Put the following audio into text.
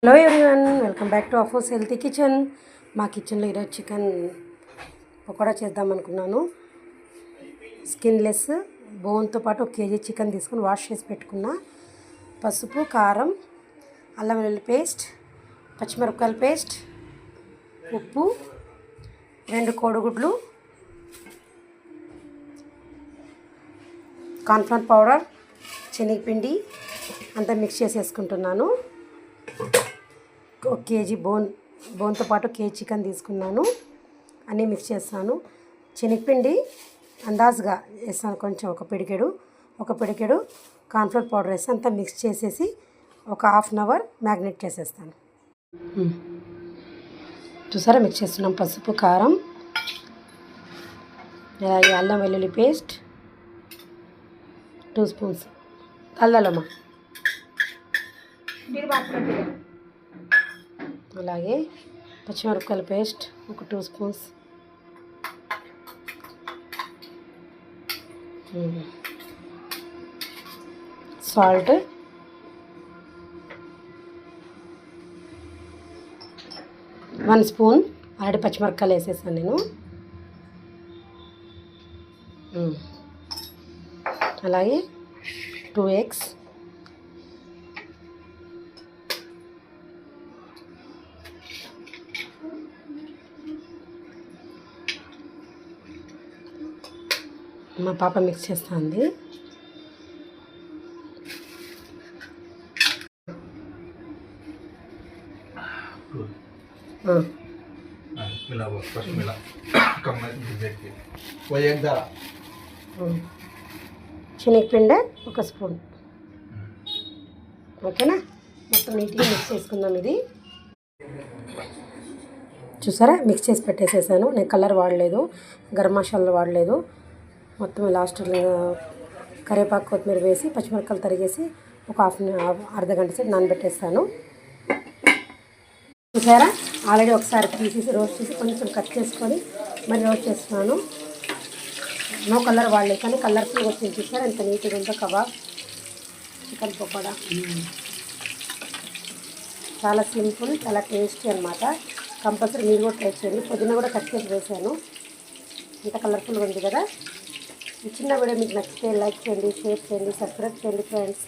Hello everyone, welcome back to Afos healthy kitchen. మా కిచెన్లో ఈరోజు చికెన్ పకోడా చేద్దాం అనుకున్నాను. స్కిన్లెస్ బోన్తో పాటు 1 కేజీ చికెన్ తీసుకొని వాష్ చేసి పెట్టుకున్నా. పసుపు, కారం, అల్లం వెల్లుల్లి పేస్ట్, పచ్చిమిరపకాయల పేస్ట్, ఉప్పు, 2 కోడిగుడ్లు, కార్న్ఫ్లవర్ పౌడర్, శనగపిండి అంతా మిక్స్ చేసేసుకుంటున్నాను. 1 కేజీ బోన్తో పాటు 1 కేజీ చికెన్ తీసుకున్నాను. అన్నీ మిక్స్ చేస్తాను. శనగపిండి అందాజుగా వేస్తాను, కొంచెం ఒక పిడికెడు కార్న్ఫ్లవర్ పౌడర్ వేసి అంతా మిక్స్ చేసేసి ఒక ½ అన్ అవర్ మ్యాగ్నేట్ చేసేస్తాను. చూసారా, మిక్స్ చేస్తున్నాం. పసుపు, కారం, అలాగే అల్లం వెల్లుల్లి పేస్ట్ 2 స్పూన్స్, అల్లమా అలాగే పచ్చిమిరపకాయల పేస్ట్ ఒక 2 spoons, salt, one spoon already పచ్చిమిరపకాయలు వేసేసాను నేను. అలాగే 2 ఎగ్స్, మా పాప మిక్స్ చేస్తుంది. శనగపిండి 1 స్పూన్. ఓకేనా, మొత్తం నీట్గా మిక్స్ చేసుకుందాం. ఇది చూసారా, మిక్స్ చేసి పెట్టేసేసాను. నేను కలర్ వాడలేదు, గరం మసాలా వాడలేదు. మొత్తం లాస్ట్ కరివేపాకు, కొత్తిమీర వేసి పచ్చిమిరపకాయలు తరిగేసి ఒక అర్ధ గంట సేపు నానబెట్టేస్తాను. చూసారా, ఆల్రెడీ ఒకసారి తీసేసి రోస్ట్ చేసి కొంచెం కట్ చేసుకొని మరి రోస్ట్ చేస్తున్నాను. నో కలర్ వాడలేదు, కానీ కలర్ఫుల్గా వచ్చింది. చూసారా ఎంత నీట్గా ఉందో కబాబ్ చికెన్ పకోడా. చాలా సింపుల్, చాలా టేస్టీ అనమాట. కంపల్సరీ మీరు కూడా ట్రై చేయండి. పుదీనా కూడా కట్ చేసి వేసాను. ఇంత కలర్ఫుల్గా ఉంది కదా. ఈ చిన్న వీడియో మీకు నచ్చితే లైక్ చేయండి, షేర్ చేయండి, సబ్స్క్రైబ్ చేయండి ఫ్రెండ్స్.